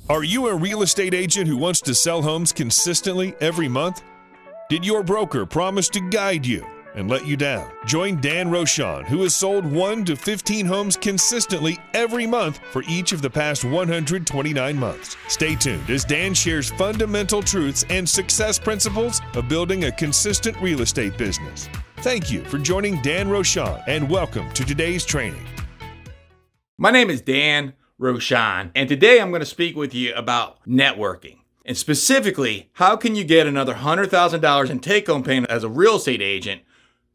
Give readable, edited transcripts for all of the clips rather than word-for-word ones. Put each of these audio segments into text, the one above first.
Are you a real estate agent who wants to sell homes consistently every month? Did your broker promise to guide you and let you down? Join Dan Rochon, who has sold 1 to 15 homes consistently every month for each of the past 129 months. Stay tuned as Dan shares fundamental truths and success principles of building a consistent real estate business. Thank you for joining Dan Rochon, and welcome to today's training. My name is Dan Rochon, and today I'm going to speak with you about networking. And specifically, how can you get another $100,000 in take-home payment as a real estate agent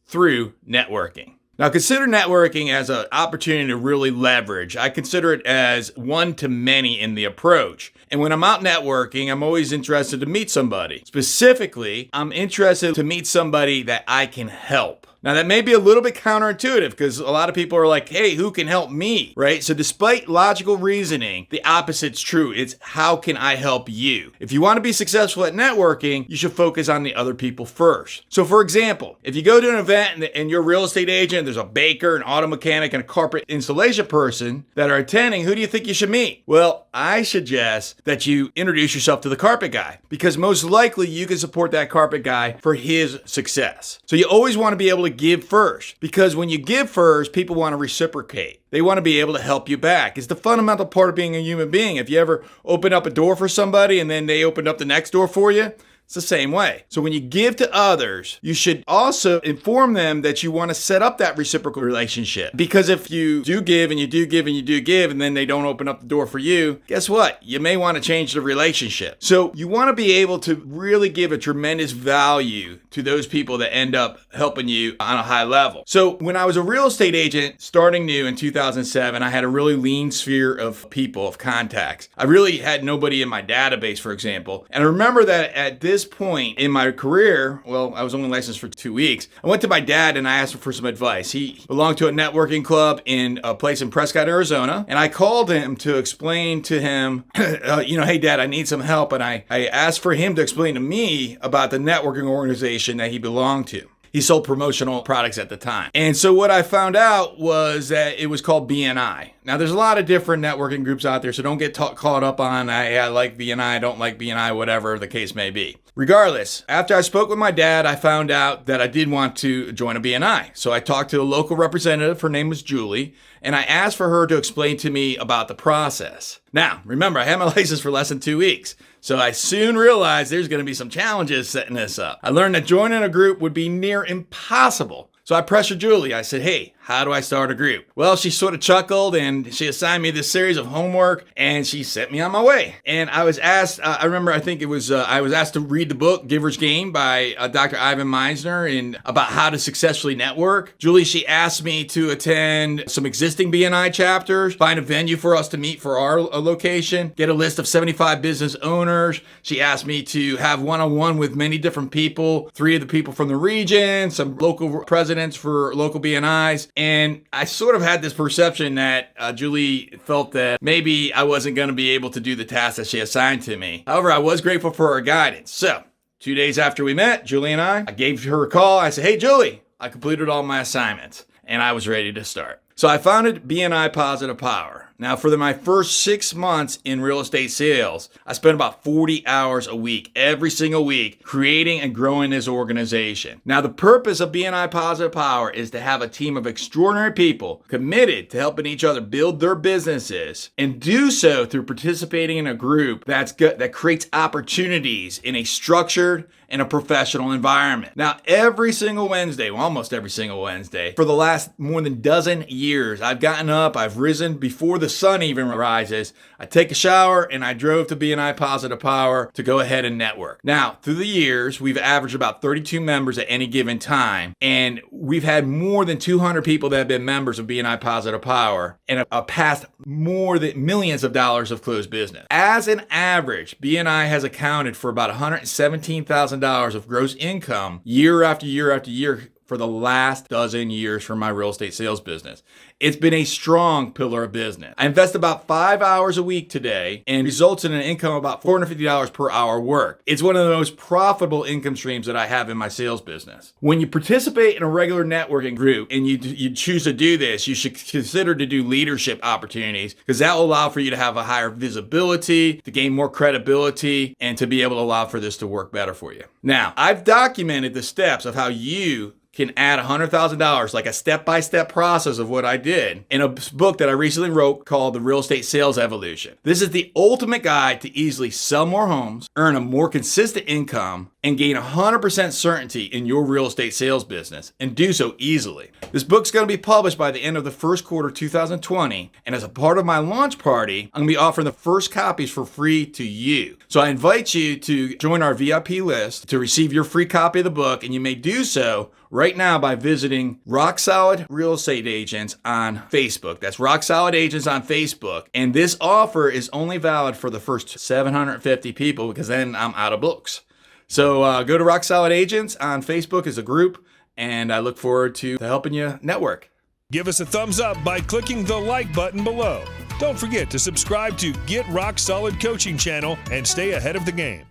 through networking? Now, consider networking as an opportunity to really leverage. I consider it as one-to-many in the approach. And when I'm out networking, I'm always interested to meet somebody. Specifically, I'm interested to meet somebody that I can help. Now, that may be a little bit counterintuitive because a lot of people are like, hey, who can help me, right? So despite logical reasoning, the opposite's true. It's how can I help you? If you want to be successful at networking, you should focus on the other people first. So for example, if you go to an event and you're a real estate agent, there's a baker, an auto mechanic, and a carpet installation person that are attending, who do you think you should meet? Well, I suggest that you introduce yourself to the carpet guy because most likely you can support that carpet guy for his success. So you always want to be able to give first, because when you give first, people want to reciprocate. They want to be able to help you back. It's the fundamental part of being a human being. If you ever open up a door for somebody and then they opened up the next door for you, it's the same way. So when you give to others, you should also inform them that you want to set up that reciprocal relationship. Because if you do give and you do give and you do give and then they don't open up the door for you, guess what? You may want to change the relationship. So you want to be able to really give a tremendous value to those people that end up helping you on a high level. So when I was a real estate agent starting new in 2007, I had a really lean sphere of people, of contacts. I really had nobody in my database, for example. And I remember that at this point in my career, well, I was only licensed for 2 weeks. I went to my dad and I asked him for some advice. He belonged to a networking club in a place in Prescott, Arizona. And I called him to explain to him, hey, Dad, I need some help. And I asked for him to explain to me about the networking organization that he belonged to. He sold promotional products at the time. And so what I found out was that it was called BNI. Now, there's a lot of different networking groups out there, so don't get caught up on, I like BNI, I don't like BNI, whatever the case may be. Regardless, after I spoke with my dad, I found out that I did want to join a BNI. So I talked to a local representative, her name was Julie, and I asked for her to explain to me about the process. Now, remember, I had my license for less than 2 weeks. So I soon realized there's going to be some challenges setting this up. I learned that joining a group would be near impossible. So I pressured Julie. I said, hey, how do I start a group? Well, she sort of chuckled and she assigned me this series of homework and she sent me on my way. And I was asked, I was asked to read the book, Giver's Game by Dr. Ivan Meisner about how to successfully network. Julie, she asked me to attend some existing BNI chapters, find a venue for us to meet for our location, get a list of 75 business owners. She asked me to have one-on-one with many different people, 3 of the people from the region, some local presidents for local BNIs. And I sort of had this perception that Julie felt that maybe I wasn't going to be able to do the task that she assigned to me. However, I was grateful for her guidance. So 2 days after we met, Julie and I gave her a call. I said, hey, Julie, I completed all my assignments and I was ready to start. So I founded BNI Positive Power. Now, for my first 6 months in real estate sales, I spent about 40 hours a week, every single week, creating and growing this organization. Now, the purpose of BNI Positive Power is to have a team of extraordinary people committed to helping each other build their businesses and do so through participating in a group that creates opportunities in a structured and a professional environment. Now, every single Wednesday, well, almost every single Wednesday, for the last more than dozen years, I've gotten up, I've risen before the sun even rises, I take a shower, and I drove to BNI Positive Power to go ahead and network. Now, through the years, we've averaged about 32 members at any given time, and we've had more than 200 people that have been members of BNI Positive Power and have passed more than millions of dollars of closed business. As an average, BNI has accounted for about $117,000 of gross income year after year after year for the last dozen years for my real estate sales business. It's been a strong pillar of business. I invest about 5 hours a week today and results in an income of about $450 per hour work. It's one of the most profitable income streams that I have in my sales business. When you participate in a regular networking group and you choose to do this, you should consider to do leadership opportunities because that will allow for you to have a higher visibility, to gain more credibility, and to be able to allow for this to work better for you. Now, I've documented the steps of how you can add $100,000, like a step-by-step process of what I did, in a book that I recently wrote called The Real Estate Sales Evolution. This is the ultimate guide to easily sell more homes, earn a more consistent income, and gain 100% certainty in your real estate sales business, and do so easily. This book's going to be published by the end of the first quarter 2020, and as a part of my launch party, I'm going to be offering the first copies for free to you. So I invite you to join our VIP list to receive your free copy of the book, and you may do so right now by visiting Rock Solid Real Estate Agents on Facebook. That's Rock Solid Agents on Facebook. And this offer is only valid for the first 750 people because then I'm out of books. So go to Rock Solid Agents on Facebook as a group, and I look forward to helping you network. Give us a thumbs up by clicking the like button below. Don't forget to subscribe to Get Rock Solid Coaching Channel and stay ahead of the game.